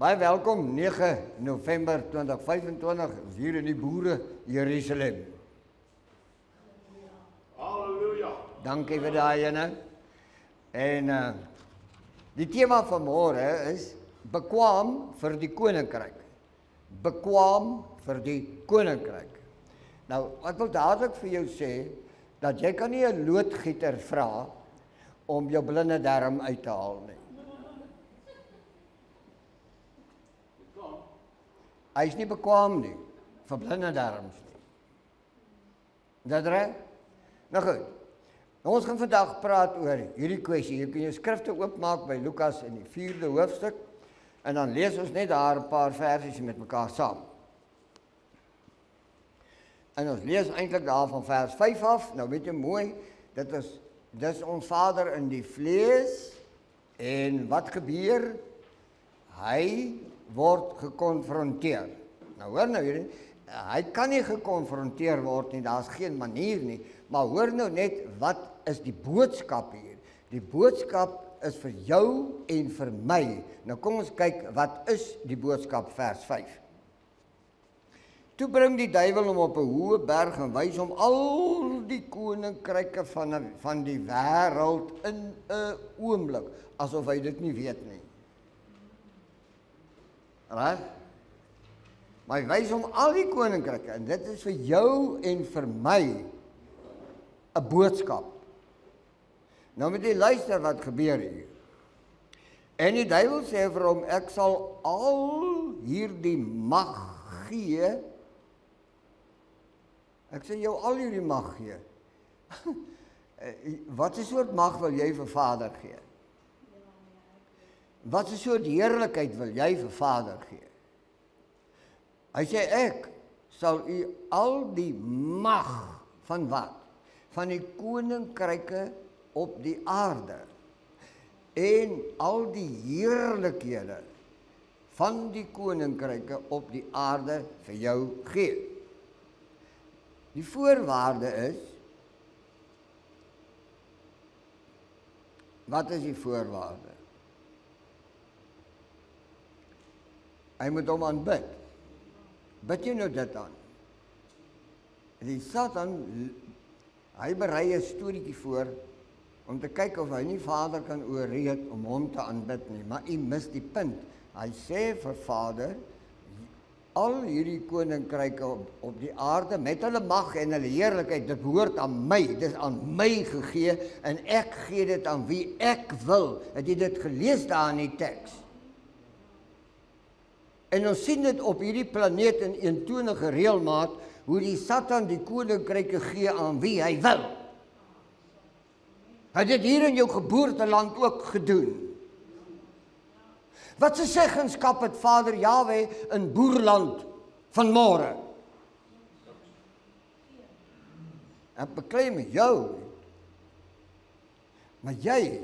Baie welkom, 9 November 2025, hier in die boere Jerusalem. Halleluja. Dankie vir daai ene. En die tema van môre is bekwaam vir die koninkryk. Bekwaam vir die koninkryk. Nou, ek wil dadelik vir jou sê dat jy kan nie 'n loodgieter vra om jou blinde darm uit te haal nie. Hy is nie bekwaam nie vir blinde darms nie. Is dat reg? Nou goed. Nou, ons gaan vandag praat oor hierdie kwessie. Jy kan jou skrifte oopmaak by Lukas in die 4de hoofstuk en dan lees ons net daar 'n paar versies met mekaar saam. En ons lees eintlik daar van vers 5 af. Nou weet jy mooi, dis ons Vader in die vlees en wat gebeur? Hy word gekonfronteer. Nou hoor nou hierdie, hy kan nie gekonfronteer word nie, daar's geen manier nie, maar hoor nou net wat is die boodskap hier? Die boodskap is vir jou en vir my. Nou kom ons kyk, wat is die boodskap, vers 5. Toe bring die duiwel hom op 'n hoë berg en wys hom al die koninkryke van die wêreld in 'n oomblik, asof hy dit nie weet nie. Reg? Maar hy wys hom al die koninkryke en dit is vir jou en vir my 'n boodskap. Nou moet jy luister wat gebeur hier. En die duiwel sê vir hom, ek sal al hierdie mag gee. Ek sê jou al hierdie mag gee. Wat 'n soort mag wil jy vir Vader gee? Wat 'n soort heerlikheid wil jy vir Vader gee? Hy sê ek sal u al die mag van wat? Van die koninkryke op die aarde en al die heerlikhede van die koninkryke op die aarde vir jou gee. Die voorwaarde is, wat is die voorwaarde? Hy moet hom aanbid. Bid jy nou dit aan? Die Satan, hy berei 'n storieetjie voor om te kyk of hy nie Vader kan oorreed om hom te aanbid nie, maar hy mis die punt. Hy sê vir Vader, al hierdie koninkryke op die aarde met hulle mag en hulle heerlikheid, dit behoort aan my, dit is aan my gegee en ek gee dit aan wie ek wil. Het jy dit gelees daar in die teks? En ons sien dit op hierdie planeet in eentonige reëlmaat, hoe die Satan die koninkryke gee aan wie hy wil. Hy het dit hier in jou geboorteland ook gedoen. Wat 'n seggenskap het Vader Jahwe in boerland vanmôre? Ek beklei met jou, maar jy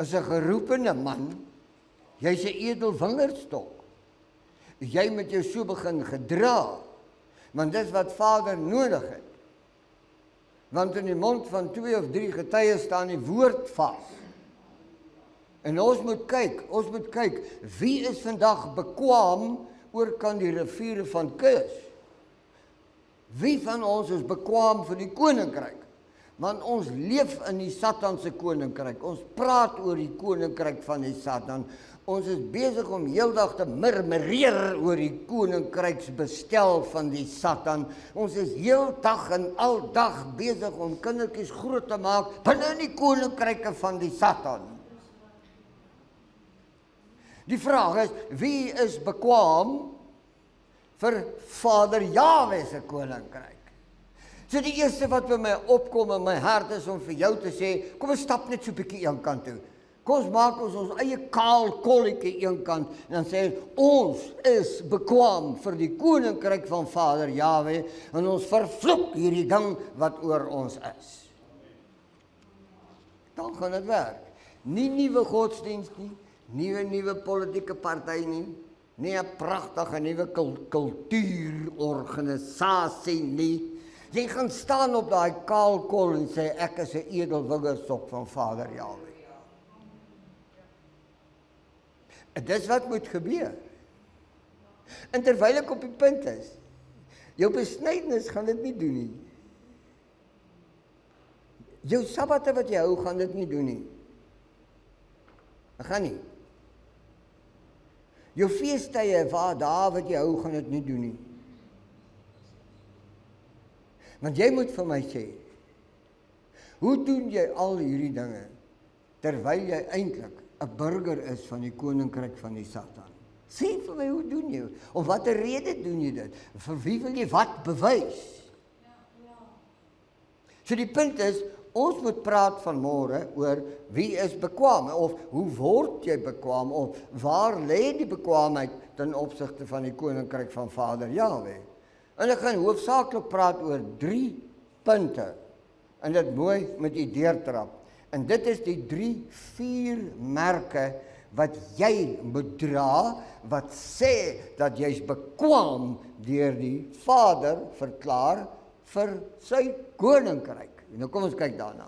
is 'n geroepene man, jy's 'n edelwingerdstok. Jy moet jou so begin gedra, want dis wat Vader nodig het. Want in die mond van 2 of 3 getuies staan die woord vas. En ons moet kyk, wie is vandag bekwaam oor kan die riviere van Kus? Wie van ons is bekwaam vir die koninkryk? Want ons leef in die Satan se koninkryk. Ons praat oor die koninkryk van die Satan. Ons is besig om heeldag te murmureer oor die koninkryksbestel van die Satan. Ons is heeldag en aldag besig om kindertjies groot te maak binne in die koninkryke van die Satan. Die vraag is, wie is bekwaam vir Vader Jahwe se koninkryk? So die eerste wat by my opkom in my hart is om vir jou te sê, kom ons stap net so 'n bietjie een kant toe. Kom ons maak ons eie kaal kolletjie een kant en dan sê ons is bekwaam vir die koninkryk van Vader Jahwe en ons vervloek hierdie ding wat oor ons is. Dan gaan dit werk. Nie nuwe godsdienst nie, nuwe politieke party nie 'n pragtige nuwe kultuurorganisasie nie. Jy gaan staan op daai kaal kol en sê ek is 'n edelwingerdstok van Vader Jahwe. En dis wat moet gebeur. En terwyl ek op die punt is, jou besnydenis gaan dit nie doen nie. Jou sabbate wat jy hou, gaan dit nie doen nie. Dit gaan nie. Jou feestydde daar wat jy hou, gaan dit nie doen nie. Want jy moet vir my sê, hoe doen jy al hierdie dinge, terwyl jy eintlik 'n burger is van die koninkryk van die Satan? Sê vir my, hoe doen jy? Of watter rede doen jy dit? Vir wie wil jy wat bewys? So die punt is, ons moet praat vanmôre oor wie is bekwaam, of hoe word jy bekwaam, of waar lê die bekwaamheid ten opsigte van die koninkryk van Vader Jahwe. En ek gaan hoofsaaklik praat oor 3 punte, en dit mooi met u deurtrap. En dit is die 3-4 merke wat jy moet dra, wat sê dat jy's bekwaam deur die Vader verklaar vir sy koninkryk. Nou kom ons kyk daarna.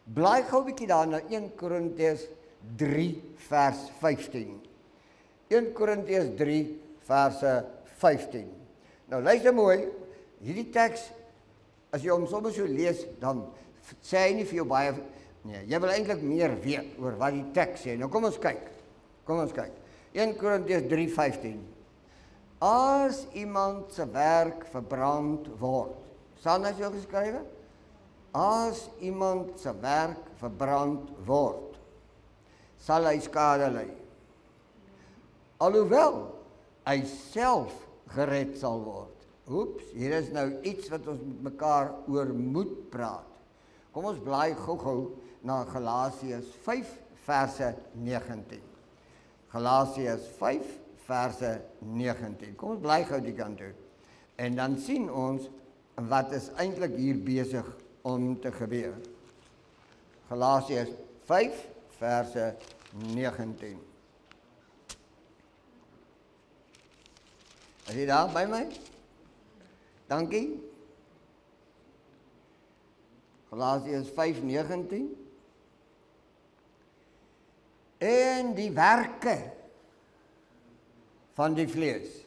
Blaai gou 'n bietjie daarna 1 Korintiërs 3 vers 15. 1 Korintiërs 3 verse 15. Nou luister mooi, hierdie teks, as jy hom sommer so lees, dan sê hy nie vir jou baie, nee, jy wil eintlik meer weet oor wat die teks sê. Nou kom ons kyk. 1 Korintiërs 3:15. As iemand se werk verbrand word. Staan dit so geskrywe? As iemand se werk verbrand word, sal hy skade ly. Alhoewel hy self gered sal word. Oeps, hier is nou iets wat ons met mekaar oor moet praat. Kom ons blaai gou-gou na Galasiërs 5 verse 19. Galasiërs 5 verse 19. Kom ons blaai gou die kant toe. En dan sien ons wat is eintlik hier besig om te gebeur. Galasiërs 5 verse 19. Is jy daar by my? Dankie. Galasiërs 5:19. En die werke van die vlees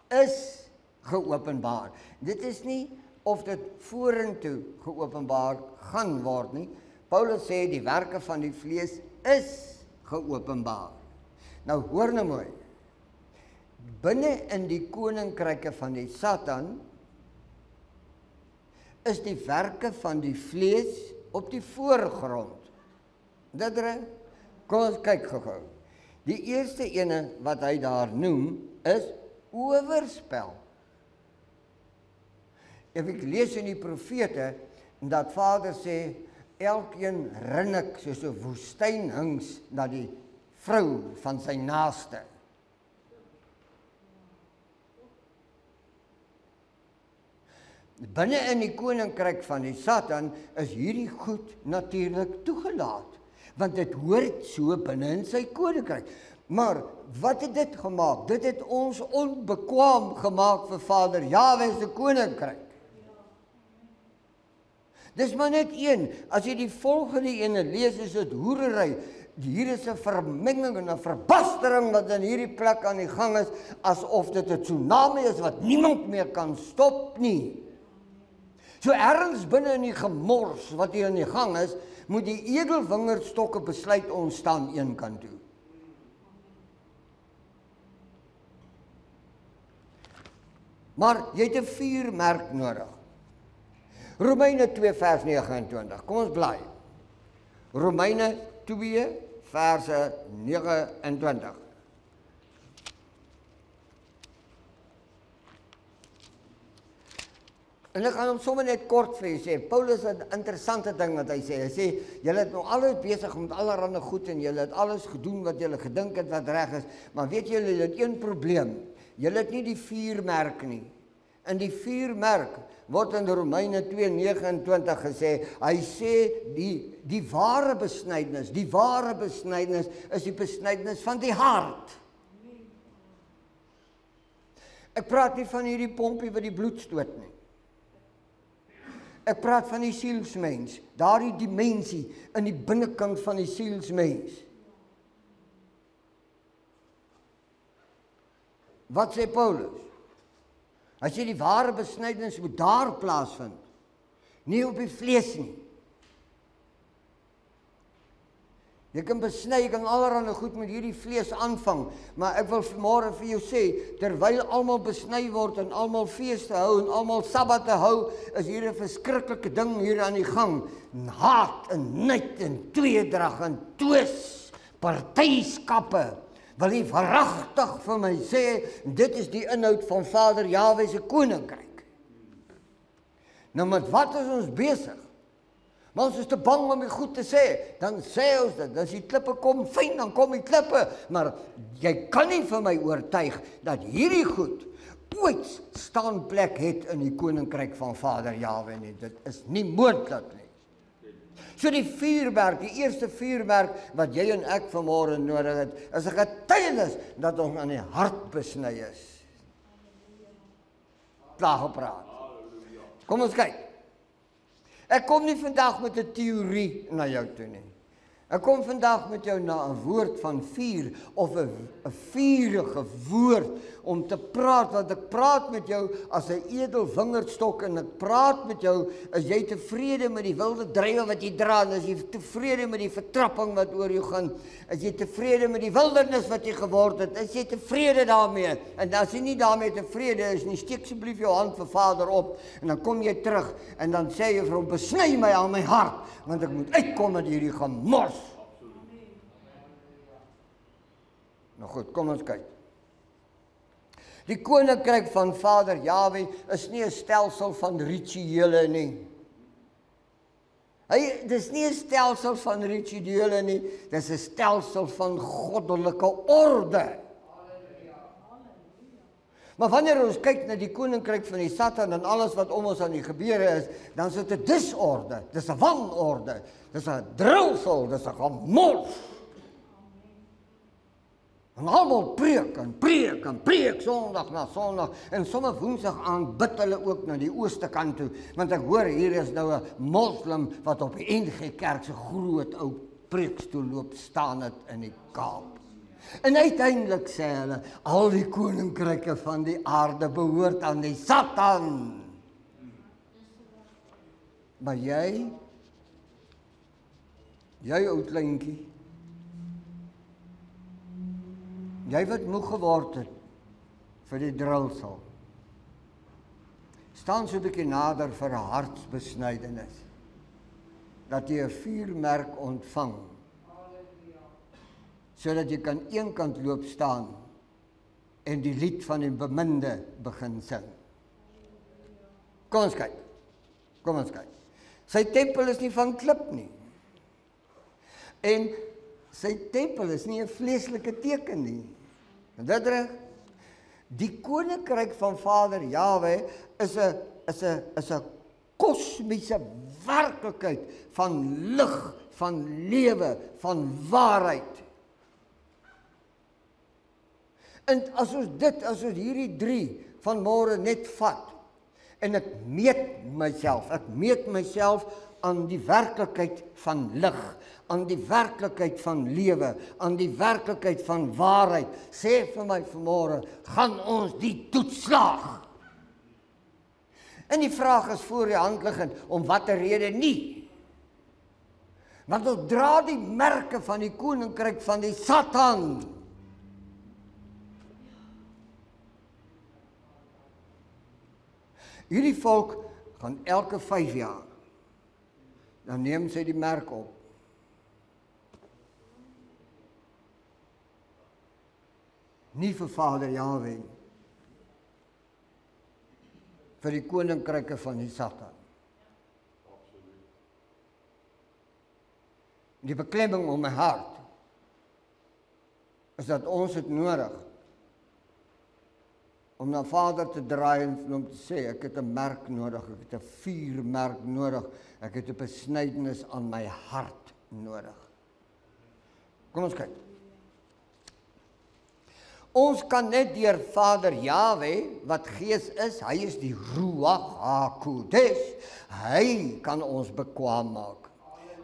is geopenbaar. Dit is nie of dit vorentoe geopenbaar gaan word nie. Paulus sê die werke van die vlees is geopenbaar. Nou hoor nou mooi. Binne in die koninkryke van die Satan is die werke van die vlees op die voorgrond. Dit reg? Kom ons kyk gou-gou. Die eerste ene wat hy daar noem is oorspel. Ek lees in die profete dat Vader sê elkeen rinnik soos 'n woestynhings na die vrou van sy naaste. Binne in die koninkryk van die Satan is hierdie goed natuurlik toegelaat, want dit hoort so binne in sy koninkryk. Maar wat het dit gemaak? Dit het ons onbekwaam gemaak vir Vader Jahwe se koninkryk. Dis maar net een. As jy die volgende ene lees, is dit hoerery. Hier is 'n vermenging en 'n verbastering wat in hierdie plek aan die gang is, asof dit 'n tsunami is wat niemand meer kan stop nie. So ergens binne in die gemors wat hier aan die gang is, moet die edelwingerstokke besluit ons staan een kant toe. Maar jy het 'n vuurmerk nodig. Romeine 2 vers 29. Kom ons blaai. Romeine 2 verse 29. En ek gaan hom sommer net kort vir julle sê. Paulus het 'n interessante ding wat hy sê. Hy sê, julle het nou alles besig met allerlei goed en julle het alles gedoen wat julle gedink het wat reg is, maar weet julle, julle het een probleem. Julle het nie die vuurmerk nie. En die vuurmerk word in Romeine 2:29 gesê, hy sê die ware besnydenis is die besnydenis van die hart. Ek praat nie van hierdie pompie wat die bloed stoot nie. Ek praat van die sielsmens, daardie dimensie in die binnekant van die sielsmens. Wat sê Paulus? Hy sê die ware besnydenis moet daar plaasvind, nie op die vlees nie. Jy kan besny, jy kan allerhande goed met hierdie vlees aanvang, maar ek wil vanmôre vir jou sê, terwyl almal besny word en almal feeste hou en almal sabbate hou, is hier 'n verskriklike ding hier aan die gang. Haat en nait en tweedrag en twis, partyskappe. Wil jy verragtig vir my sê, dit is die inhoud van Vader Jahwe se koninkryk. Nou met wat is ons besig? Maar ons is te bang om die goed te sê, dan sê ons dit, as die klippe kom, fyn, dan kom die klippe, maar jy kan nie vir my oortuig, dat hierdie goed ooit staanplek het in die koninkryk van Vader Jahwe nie, dit is nie moontlik nie. So die vuurwerk, die eerste vuurwerk, wat jy en ek vanmôre nodig het, is 'n getuienis, dat ons aan die hart besny is. Klaar gepraat. Kom ons kyk. Ek kom nie vandag met 'n teorie na jou toe nie. Ek kom vandag met jou na 'n woord van vuur, of 'n vurige woord, om te praat, want ek praat met jou as 'n edel vingerstok, en ek praat met jou, is jy tevrede met die wilde druiwe wat jy dra, en is jy tevrede met die vertrapping wat oor jou gaan, is jy tevrede met die wildernis wat jy geword het, is jy tevrede daarmee, en as jy nie daarmee tevrede is nie, steek asseblief jou hand vir Vader op, en dan kom jy terug, en dan sê jy vir hom, besny my aan my hart, want ek moet uitkom met hierdie gemors. Nou goed, kom ons kyk. Die koninkryk van Vader Jahwe is nie 'n stelsel van rituele nie. Dis nie 'n stelsel van rituele nie, dis 'n stelsel van goddelike orde. Maar wanneer ons kyk na die koninkryk van die Satan en alles wat om ons aan die gebeure is, dan is dit 'n disorde, dis 'n wanorde, dis 'n drulsel, dis 'n gemors. En almal preek en preek en preek, Sondag na Sondag, en somme Woensdag aan bid hulle ook na die ooste kant toe, want ek hoor hier is nou 'n moslim wat op die NG Kerk se groot ou preekstoel loop staan het in die Kaap. En uiteindelik sê hulle, al die koninkryke van die aarde behoort aan die Satan. Maar jy ou kleintjie, jy wat moeg geword het vir die drulsel, staan so 'n bietjie nader vir 'n hartsbesnydenis, dat jy 'n vuurmerk ontvang, sodat jy kan eenkant loop staan en die lied van die beminde begin sing. Kom ons kyk. Sy tempel is nie van klip nie. En sy tempel is nie 'n vleeslike teken nie. En dit reg? Die koninkryk van Vader Jahwe is 'n kosmiese werklikheid van lig, van lewe, van waarheid. En as ons hierdie 3 vanmôre net vat, en ek meet myself aan die werklikheid van lig, aan die werklikheid van lewe, aan die werklikheid van waarheid, sê vir my vanmôre, gaan ons die toets slaag? En die vraag is voor die hand liggend, om watter rede nie? Want ons dra die merke van die koninkryk van die Satan. Hierdie volk gaan elke 5 jaar, dan neem sy die merk op. Nie vir Vader Jahwe, vir die koninkryke van die Satan. Die beklemming om my hart, is dat ons het nodig, om na Vader te draai en om te sê, ek het 'n merk nodig, ek het 'n vuurmerk nodig, ek het 'n besnydenis aan my hart nodig. Kom ons kyk. Ons kan net deur Vader Jahwe, wat gees is, hy is die Ruach HaKodesh, hy kan ons bekwaam maak.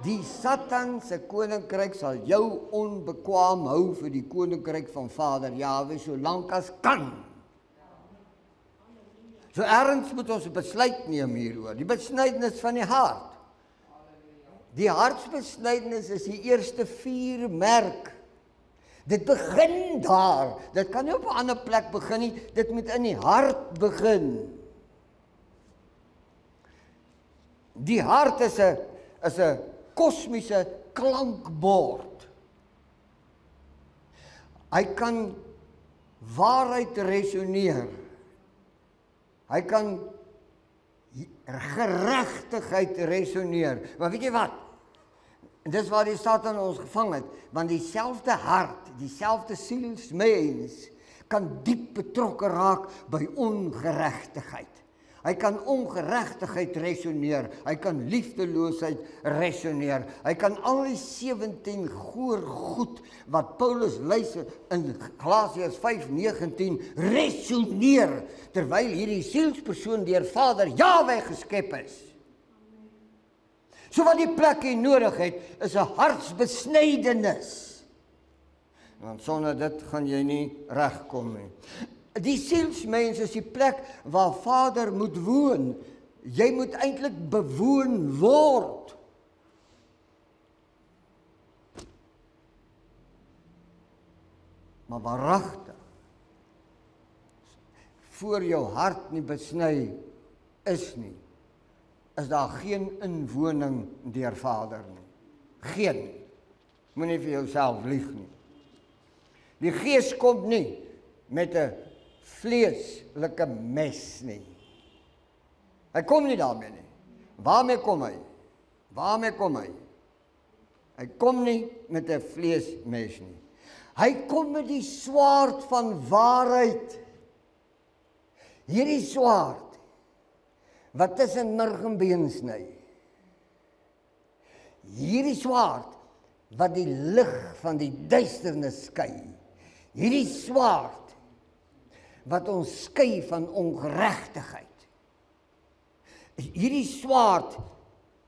Die Satan se koninkryk sal jou onbekwaam hou vir die koninkryk van Vader Jahwe, solank as kan. So ergens moet ons 'n besluit neem hieroor. Die besnydenis van die hart. Die hartsbesnydenis is die eerste vuurmerk. Dit begin daar. Dit kan nie op 'n ander plek begin nie. Dit moet in die hart begin. Die hart is 'n kosmiese klankbord. Hy kan waarheid resoneer. Hy kan geregtigheid resoneer. Maar weet jy wat? En dis waar die Satan ons gevang het, want dieselfde hart, dieselfde sielsmens kan diep betrokke raak by ongeregtigheid. Hy kan ongeregtigheid resoneer, hy kan liefdeloosheid resoneer, hy kan al die 17 goeie goed wat Paulus luister in Galasiërs 5:19 resoneer, terwyl hierdie sielspersoon deur Vader Jahwe geskep is. So wat die plek hier nodig het, is 'n hartsbesnydenis. Want sonder dit gaan jy nie regkom nie. Die sielsmens is die plek waar Vader moet woon. Jy moet eintlik bewoon word. Maar waaragtig, voor jou hart nie besny is nie, is daar geen inwoning deur Vader nie. Geen. Moenie vir jouself lieg nie. Die Gees kom nie met 'n vleeslike mes nie. Hy kom nie daarmee nie. Waarmee kom hy? Waarmee kom hy? Hy kom nie met 'n vleesmes nie. Hy kom met die swaard van waarheid. Hierdie swaard wat tussen murg en been sny. Hierdie swaard wat die lig van die duisternis skei. Hierdie swaard wat ons skei van ongeregtigheid. Hierdie swaard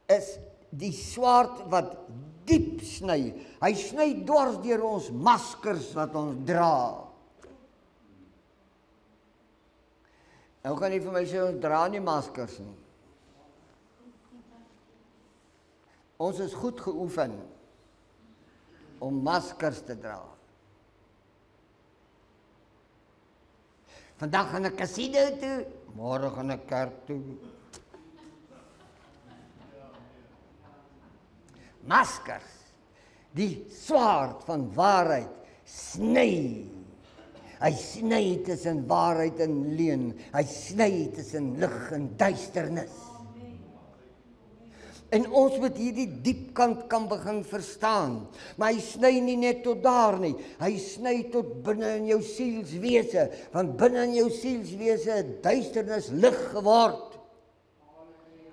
is die swaard wat diep sny. Hy sny dwars deur ons maskers wat ons dra. Nou kan jy vir my sê, ons dra nie maskers nie. Ons is goed geoefen om maskers te dra. Vandag gaan ek kasino toe, môre gaan ek kerk toe. Maskers, die swaard van waarheid, sny. Hy sny tussen waarheid en leuen. Hy sny tussen lig en duisternis. En ons moet hierdie diepkant kan begin verstaan. Maar hy sny nie net tot daar nie. Hy sny tot binne in jou sielswese. Want binne in jou sielswese het duisternis lig geword.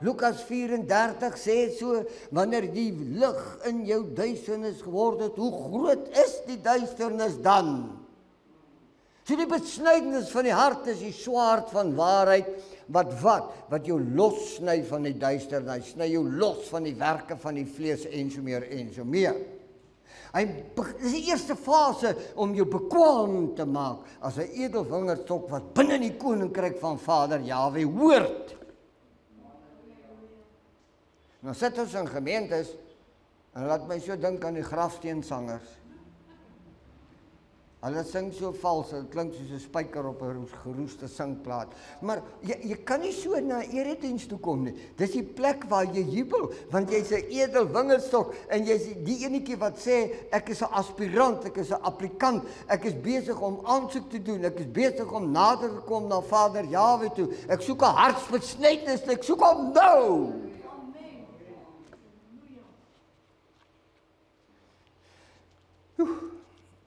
Lukas 34 sê so, wanneer die lig in jou duisternis geword het, hoe groot is die duisternis dan? So die besnydenis van die hart is die swaard van waarheid, wat jou lossny van die duisternis, hy sny jou los van die werke van die vlees en so meer en so meer. Dit is die eerste fase om jou bekwaam te maak as 'n edelvingerstok wat binne in die koninkryk van Vader Jahwe hoort. Nou sit ons in gemeentes en laat my so dink aan die grafsteensangers. Hulle sing so vals, dit klink soos 'n spyker op 'n geroeste singplaat. Maar jy kan nie so na erediens toe kom nie. Dis die plek waar jy jubel, want jy's 'n edelwingerdstok en jy's die enetjie wat sê ek is 'n aspirant, ek is 'n applikant, ek is besig om aansoek te doen, ek is besig om nader te kom na Vader Jahwe toe. Ek soek 'n hartsbesnydenis, ek soek hom nou.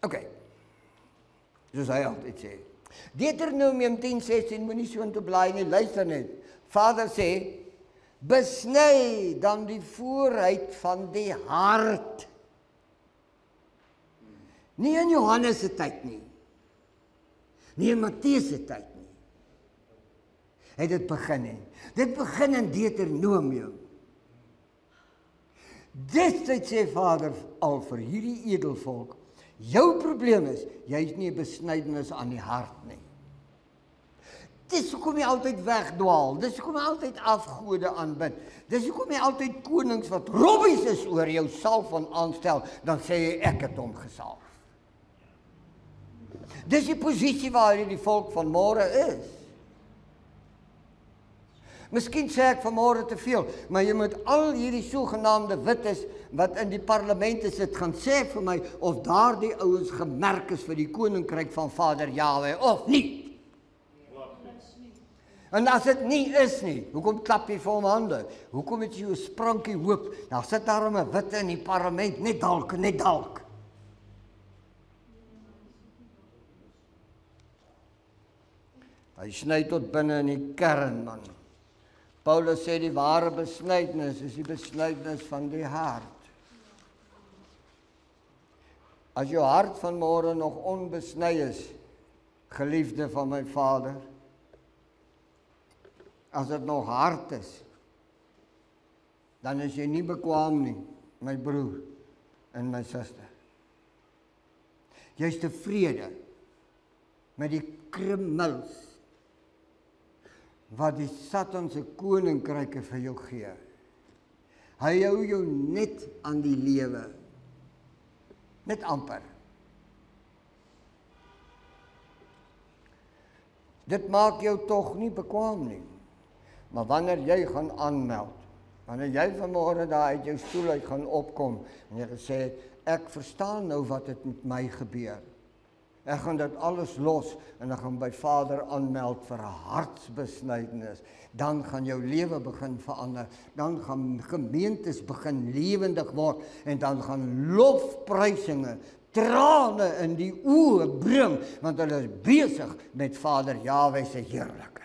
Okay. Soos hy altyd sê. Deuteronomium 10:16 moenie so in te blaai nie, luister net. Vader sê, besny dan die vooruit van die hart. Nie in Johannes se tyd nie. Nie in Matteus se tyd nie. Het dit begin nie. Dit begin in Deuteronomium. Dit sê Vader al vir hierdie edelvolk. Jou probleem is, jy het nie 'n besnydenis aan die hart nie. Dis hoekom jy altyd wegdwaal, dis hoekom jy altyd afgode aanbid, dis hoekom jy altyd konings wat robbies is oor jou salf van aanstel, dan sê jy ek het hom gesalf. Dis die posisie waarin die volk van môre is. Miskien sê ek vanmôre te veel, maar jy moet al hierdie sogenaamde wites wat in die parlemente sit gaan sê vir my of daardie ouens gemerk is vir die koninkryk van Vader Jahwe of nie. En as dit nie is nie, hoekom klap jy vir hom hande? Hoekom het jy jou sprankie hoop? Nou sit daar 'n witte in die parlement, net dalk. Hy sny tot binne in die kern, man. Paulus sê die ware besnydenis is die besnydenis van die hart. As jou hart vanmôre nog onbesny is, geliefde van my Vader, as dit nog hard is, dan is jy nie bekwam nie, my broer en my suster. Jy is tevrede met die krummels wat die Satan se koninkryke vir jou gee. Hy hou jou net aan die lewe. Net amper. Dit maak jou tog nie bekwam nie. Maar wanneer jy gaan aanmeld, wanneer jy vanmôre daar uit jou stoel uit gaan opkom en jy gesê, ek verstaan nou wat het met my gebeur. Ek gaan dit alles los en ek gaan by Vader aanmeld vir 'n hartsbesnydenis. Dan gaan jou lewe begin verander. Dan gaan gemeentes begin lewendig word en dan gaan lofprysinge, trane in die oë bring, want hulle is besig met Vader Jahwe se heerlikheid.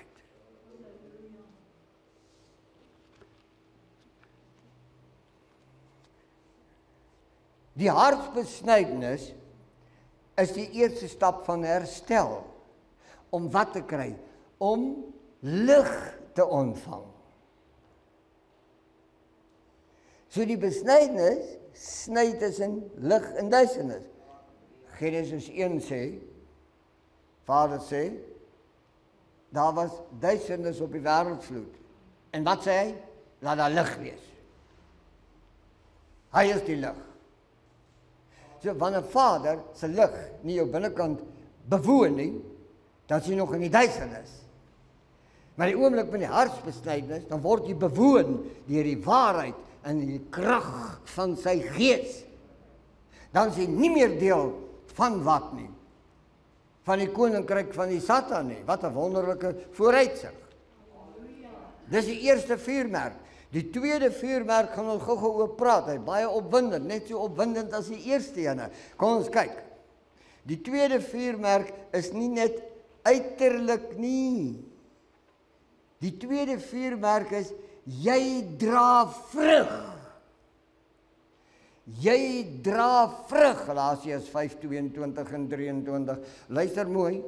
Die hartsbesnydenis is die eerste stap van herstel. Om wat te kry? Om lig te ontvang. So die besnydenis sny tussen lig en duisternis. Genesis 1 sê, Vader sê, daar was duisternis op die wêreldvloed. En wat sê hy? Laat daar lig wees. Hy is die lig. So, wanneer Vader se lig nie jou binnekant bewoon nie, dan is jy nog in die duisternis. Maar die oomblik van die hartsbesnydenis, dan word jy bewoon deur die waarheid en die krag van sy gees. Dan is jy nie meer deel van wat nie? Van die koninkryk van die Satan nie. Wat 'n wonderlike vooruitsig. Dis die eerste vuurmerk. Die tweede vuurmerk gaan ons gou-gou oor praat. Hy baie opwindend, net so opwindend as die eerste ene. Kom ons kyk. Die tweede vuurmerk is nie net uiterlik nie. Die tweede vuurmerk is jy dra vrug. Jy dra vrug. Galasiërs 5:22 en 23. Luister mooi.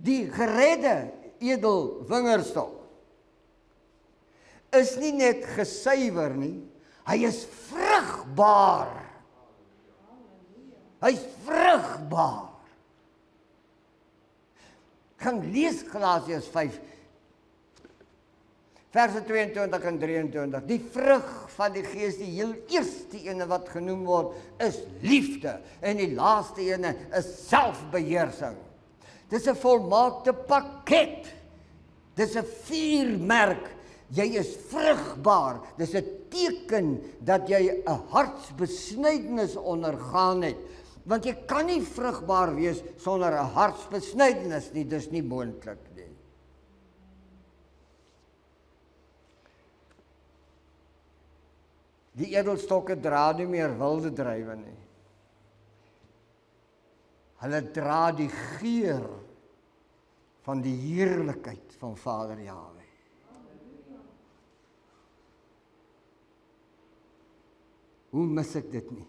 Die geredde edel wingerdstok is nie net gesuiwer nie, hy is vrugbaar. Hy is vrugbaar. Gaan lees Galasiërs 5 verse 22 en 23. Die vrug van die Gees, die heel eerste ene wat genoem word, is liefde. En die laaste ene is selfbeheersing. Dis 'n volmaakte pakket. Dis 'n vuurmerk. Jy is vrugbaar. Dis 'n teken dat jy 'n hartsbesnydenis ondergaan het. Want jy kan nie vrugbaar wees sonder 'n hartsbesnydenis nie. Dis nie moontlik nie. Die edelstokke dra nie meer wilde druiwe nie. Hulle dra die geur van die heerlikheid van Vader Jahwe. Hoe mis ek dit nie?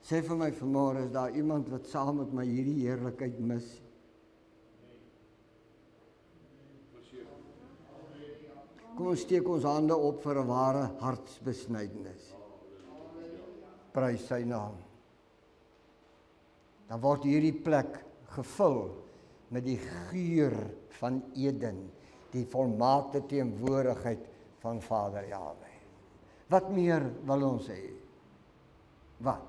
Sê vir my vanmôre, is daar iemand wat saam met my hierdie heerlikheid mis? Kom ons steek ons hande op vir 'n ware hartsbesnydenis. Prys sy naam. Dan word hierdie plek gevul met die geur van Eden, die volmaakte teenwoordigheid van Vader Jahwe. Wat meer wil ons hê? Wat?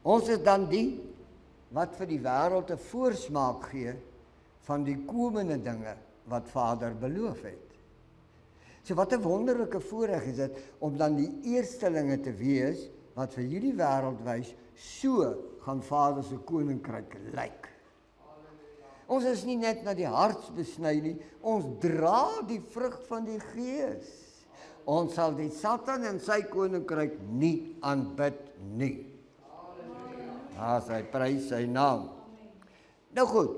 Ons is dan die wat vir die wêreld 'n voorsmaak gee van die komende dinge wat Vader beloof het. So wat 'n wonderlike voorreg is dit om dan die eerstelinge te wees wat vir hierdie wêreld wys, so gaan Vader se koninkryk lyk. Ons is nie net na die hart besny nie, ons dra die vrug van die Gees. Ons sal die Satan en sy koninkryk nie aanbid nie. Hy prys sy naam. Nou goed.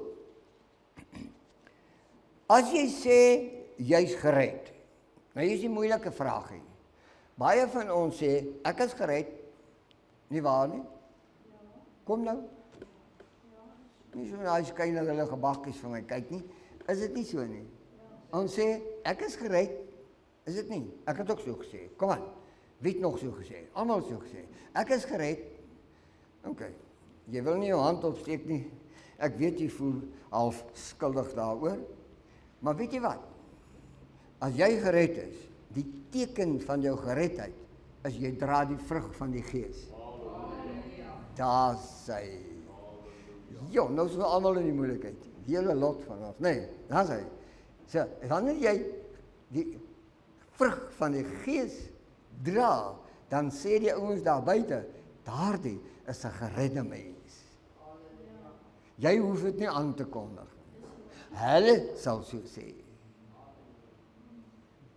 As jy sê jy's gered. Nou hier is die moeilike vraagie. Baie van ons sê ek is gered. Nie waar nie? Kom nou. Nie so nou skyn hulle gebakkies vir my kyk nie. Is dit nie so nie? Ons sê ek is gered. Is dit nie? Ek het ook so gesê. Kom aan. Wie het nog so gesê? Almal so gesê. Ek is gered. OK. Jy wil nie jou hand opsteek nie. Ek weet jy voel half skuldig daaroor. Maar weet jy wat? As jy gered is, die teken van jou geredheid is jy dra die vrug van die Gees. Daar sê. Jo, nou is ons almal in die moeilikheid. Die hele lot van ons. Nee, daar sê. So, wanneer jy die vrug van die Gees dra, dan sê die ouens daar buite, daardie is 'n geredde mens. Jy hoef dit nie aan te kondig. Hulle sal so sê.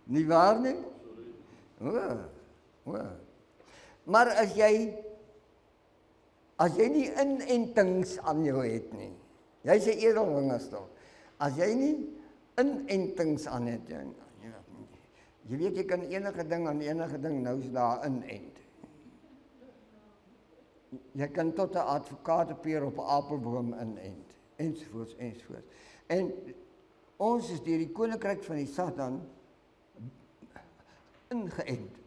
Nie waar nie? Maar as jy nie inentings aan jou het nie, jy's 'n edelwingerstel. As jy nie inentings aan het, jy weet jy kan enige ding aan enige ding nou is daar inent. Jy kan tot 'n advokaatpeer op 'n appelboom inent, ensovoorts, ensovoorts. En ons is deur die koninkryk van die Satan ingeënt,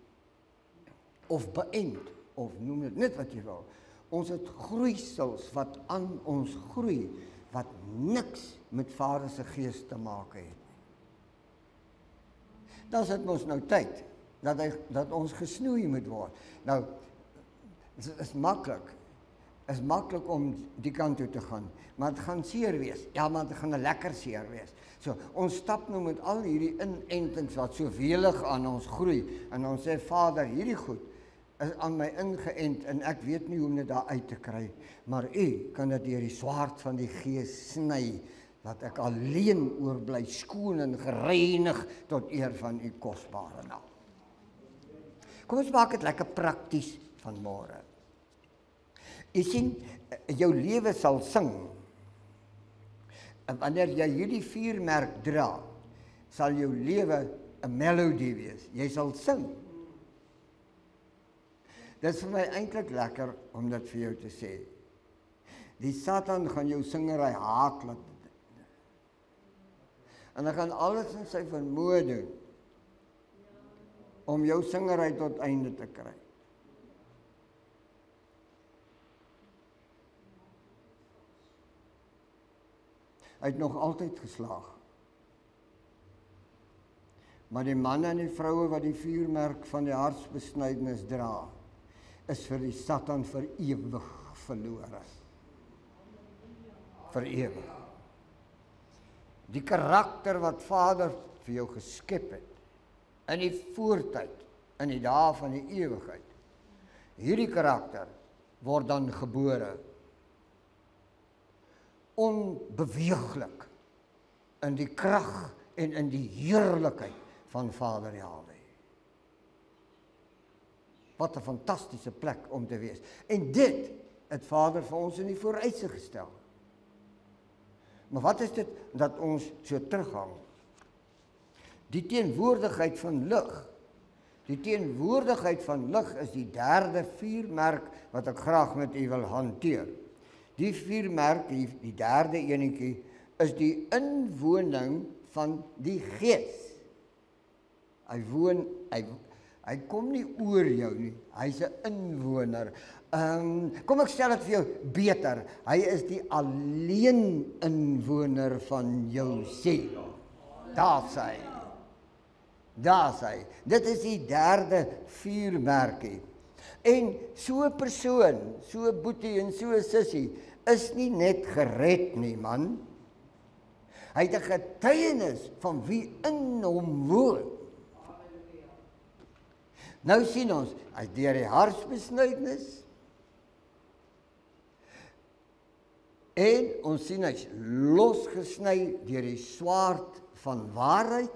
of beënt, of noem dit net wat jy wil. Ons het groeisels wat aan ons groei, wat niks met Vader se Gees te maak het. Dan is dit ons nou tyd, dat ons gesnoei moet word. Nou, dit is maklik om die kant toe te gaan, maar het gaan seer wees. Ja, maar het gaan 'n lekker seer wees. So, ons stap nou met al hierdie inentings wat so welig aan ons groei, en ons sê, Vader, hierdie goed is aan my ingeënt, en ek weet nie hoe om dit daar uit te kry, maar U kan dit deur die swaard van die Gees sny, dat ek alleen oorbly, skoon en gereinig tot eer van U kosbare naam. Kom ons maak dit lekker prakties vanmôre. Jy sien, jou lewe sal sing. En wanneer jy hierdie vuurmerk dra, sal jou lewe 'n melodie wees. Jy sal sing. Dit is vir my eintlik lekker om dit vir jou te sê. Die Satan gaan jou singery haat laat. En hy gaan alles in sy vermoë doen om jou singery tot einde te kry. Hy het nog altyd geslaag. Maar die manne en die vroue wat die vuurmerk van die hartsbesnydenis dra, is vir die Satan vir ewig verlore. Vir ewig. Die karakter wat Vader vir jou geskep het, in die voortyd, in die dae van die ewigheid, hierdie karakter word dan gebore, onbeweeglik, in die krag en in die heerlikheid van Vader Jahwe. Wat 'n fantastiese plek om te wees. En dit het Vader vir ons in die vooruitsig gestel. Maar wat is dit dat ons so terughang? Die teenwoordigheid van lig. Die teenwoordigheid van lig is die derde vuurmerk wat ek graag met u wil hanteer. Die vuurmerk, die derde enetjie, is die inwoning van die Gees. Hy kom nie oor jou nie, hy's 'n inwoner. Kom ek stel dit vir jou beter, hy is die alleen inwoner van jou siel. Daar's hy. Daar's hy. Dit is die derde vuurmerkie. En so 'n persoon, so 'n boetie en so 'n sussie, is nie net gered nie, man. Hy het 'n getuienis van wie in hom woon. Nou sien ons, hy deur die hartsbesnydenis, en ons sien hy's losgesny deur die swaard van waarheid,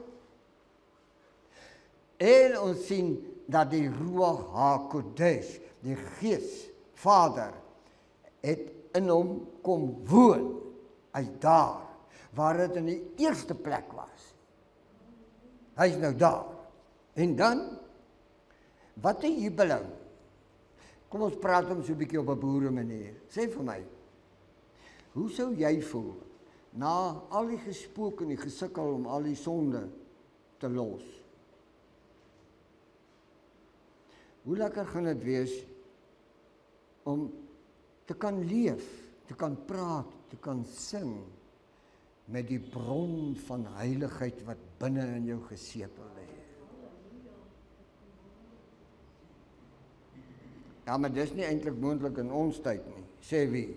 en ons sien dat die Ruach HaKodesh, die Gees, Vader, het in hom kom woon. Hy's daar, waar dit in die eerste plek was. Hy's nou daar. En dan, wat 'n jubileum. Kom ons praat hom so 'n bietjie op 'n boere manier. Sê vir my, hoe sou jy voel, na al die gespook en die gesukkel om al die sonde te los? Hoe lekker gaan dit wees om te kan leef, te kan praat, te kan sing met die bron van heiligheid wat binne in jou gesetel lê. Ja, maar dis nie eintlik moontlik in ons tyd nie, sê wie?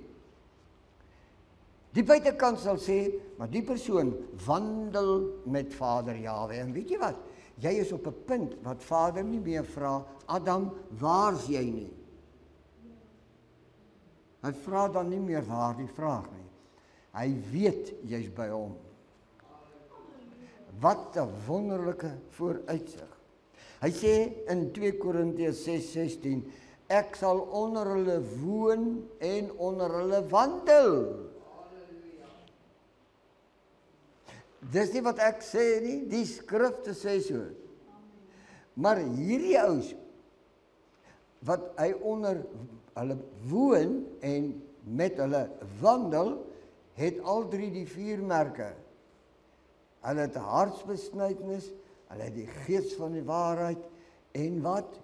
Die buitekant sal sê, maar die persoon wandel met Vader Jahwe. En weet jy wat? Jy is op 'n punt wat Vader nie meer vra, Adam, waar's jy nie? Hy vra dan nie meer daardie vraag nie. Hy weet jy's by hom. Wat 'n wonderlike vooruitsig. Hy sê in 2 Korintiërs 6:16, ek sal onder hulle woon en onder hulle wandel. Dis nie wat ek sê nie, die skrifte sê so. Maar hierdie ouens, wat hy onder hulle woon en met hulle wandel, het al drie die vuurmerke. Hulle het 'n hartsbesnydenis, hulle het die gees van die waarheid, en wat?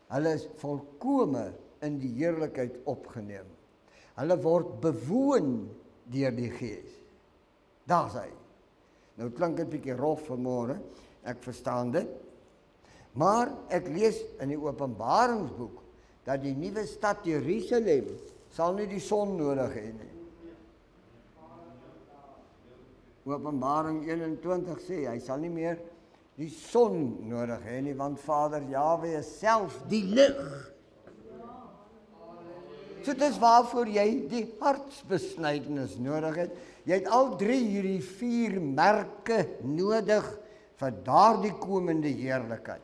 Hulle is volkome in die heerlikheid opgeneem. Hulle word bewoon deur die gees. Daar's hy. Nou klink dit bietjie rof vanmôre, ek verstaan dit. Maar ek lees in die Openbaringsboek dat die nuwe stad Jerusalem sal nie die son nodig hê nie. Openbaring 21 sê hy sal nie meer die son nodig hê nie, want Vader Jahwe is self die lig. So dit is waarvoor jy die hartsbesnydenis nodig het. Jy het al drie hierdie vier merke nodig vir daardie komende heerlikheid.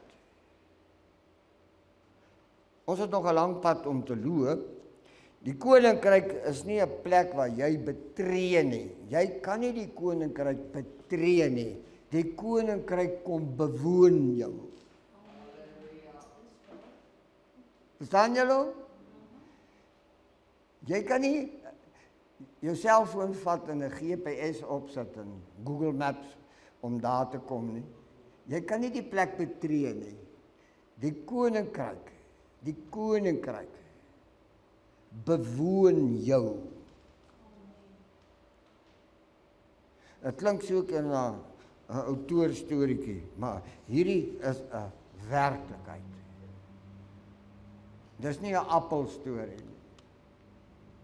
Ons het nog 'n lang pad om te loop. Die koninkryk is nie 'n plek waar jy betree nie. Jy kan nie die koninkryk betree nie. Die koninkryk kom bewoon jou. Verstaan julle? Jy kan nie jou selfoon vat en 'n GPS opsit en Google Maps om daar te kom nie. Jy kan nie die plek betree nie. Die koninkryk bewoon jou. Dit klink so 'n outoorstoritjie, maar hierdie is 'n werklikheid. Dis nie 'n appelstorie nie.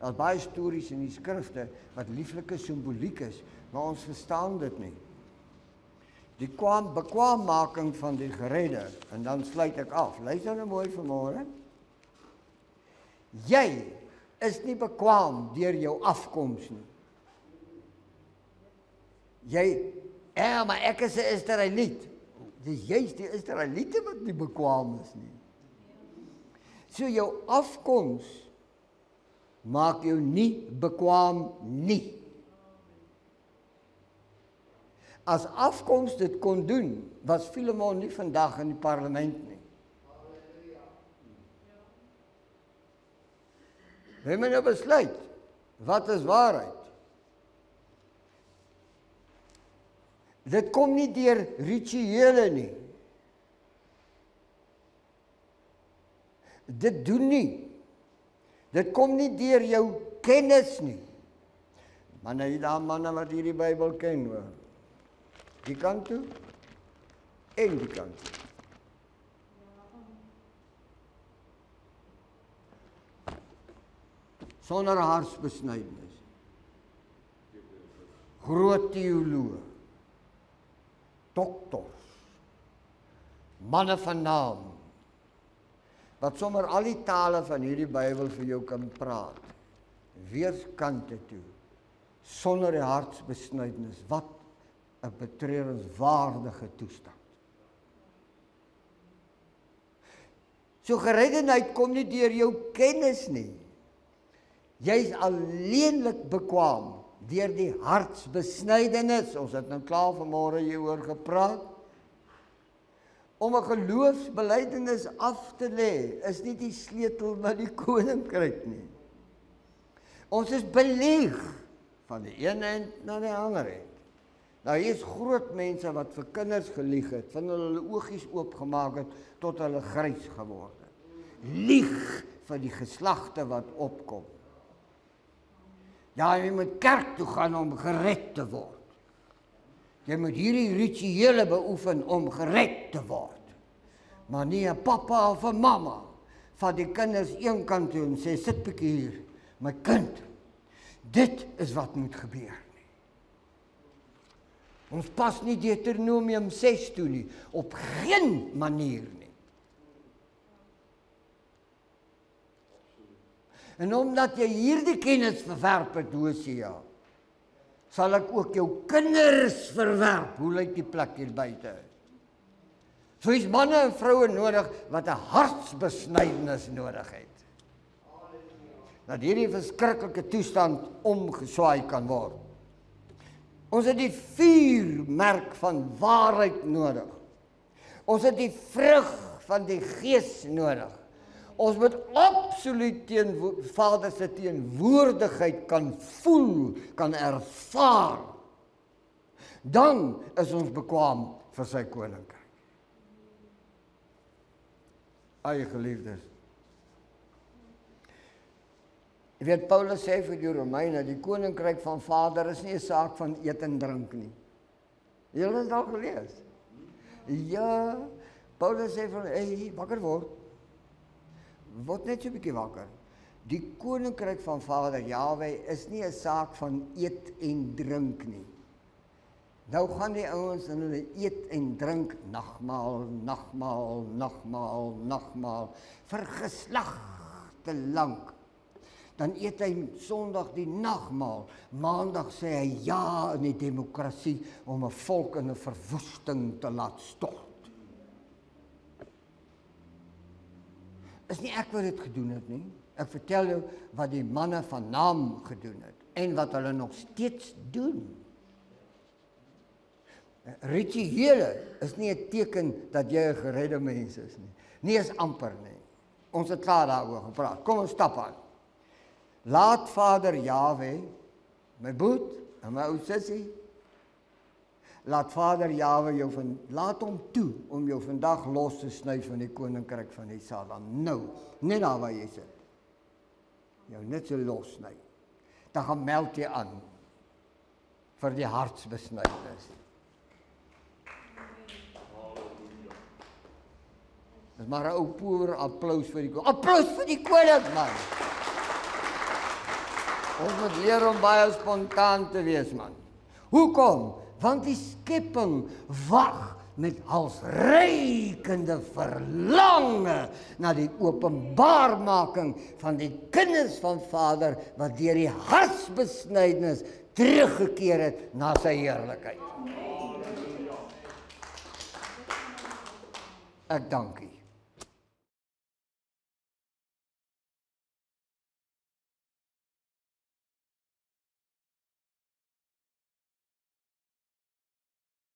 Daar's baie stories in die skrifte wat lieflike simboliek is, maar ons verstaan dit nie. Die bekwaammaking van die geredde, en dan sluit ek af. Luister nou mooi vanmôre. Jy is nie bekwaam deur jou afkoms nie. Maar ek is 'n Israeliet. Dis juist die Israeliete wat nie bekwaam is nie. So jou afkoms maak jou nie bekwaam nie. As afkoms dit kon doen, was Filemon nie vandag in die parlement nie. We moet nou besluit, wat is waarheid? Dit kom nie deur rituele nie. Dit doen nie. Dit kom nie deur jou kennis nie. Maar nou daar manne wat hierdie Bybel ken, hoor. Die kant toe en die kant toe. Sonder hartsbesnydenis. Groot teoloë, doktors, manne van naam, wat sommer al die tale van hierdie Bybel vir jou kan praat, weerskante toe, sonder die hartsbesnydenis, wat 'n betreurenswaardige toestand. So gereddenheid kom nie deur jou kennis nie. Jy's alleenlik bekwam deur die hartsbesnydenis. Ons het nou klaar vanmôre hieroor gepraat. Om 'n geloofsbelijdenis af te lê, is nie die sleutel na die koninkryk nie. Ons is beleeg van die een end na die ander end. Nou hier is groot mense wat vir kinders gelieg het, van hulle oogies oopgemaak het, tot hulle grys geword het. Lieg vir die geslagte wat opkom. Ja, jy moet kerk toe gaan om gered te word. Jy moet hierdie rituele beoefen om gered te word. Maar nie 'n pappa of 'n mamma vat die kinders een kant toe en sê, sit bietjie hier, my kind, dit is wat moet gebeur nie. Ons pas nie Deuteronomium 6 toe nie, op geen manier nie. En omdat jy hierdie kennis verwerp het, Hosea, sal ek ook jou kinders verwerp. Hoe lyk die plek hier buite? So is manne en vroue nodig wat 'n hartsbesnydenis nodig het. Dat hierdie verskriklike toestand omgeswaai kan word. Ons het die vuurmerk van waarheid nodig. Ons het die vrug van die Gees nodig. Ons moet absoluut teen Vader se teenwoordigheid kan voel, kan ervaar. Dan is ons bekwam vir sy koninkryk. Ai geliefdes. Jy weet, Paulus sê vir die Romeine, die koninkryk van Vader is nie 'n saak van eet en drink nie. Julle het dit al gelees? Ja, Paulus sê van, hey, wakker word net so 'n bietjie wakker. Die koninkryk van Vader Jahwe is nie 'n saak van eet en drink nie. Nou gaan die ouens en hulle eet en drink nagmaal, vir geslagte lank. Dan eet hy Sondag die nagmaal, Maandag sê hy ja in die demokrasie om 'n volk in 'n verwoesting te laat stort. Is nie ek wat dit gedoen het nie. Ek vertel jou wat die manne van naam gedoen het en wat hulle nog steeds doen. Rituele is nie 'n teken dat jy 'n geredde mens is nie. Nie is amper nie. Ons het klaar daaroor gepraat. Kom ons stap aan. Laat Vader Jahwe, my boet en my ou sussie, laat Vader Jahwe jou laat hom toe om jou vandag los te sny van die koninkryk van die Satan. Nou, net daar waar jy sit. Jou net so los sny. Dan gaan meld jy aan vir die hartsbesnydenis. Dis maar 'n ou poer applaus vir die koning. Applaus vir die koning, man. Ons moet leer om baie spontaan te wees, man. Hoekom? Want die skepping wag met halsreikende verlange na die openbaarmaking van die kinders van Vader wat deur die hartsbesnydenis teruggekeer het na sy heerlikheid. Ek dank U.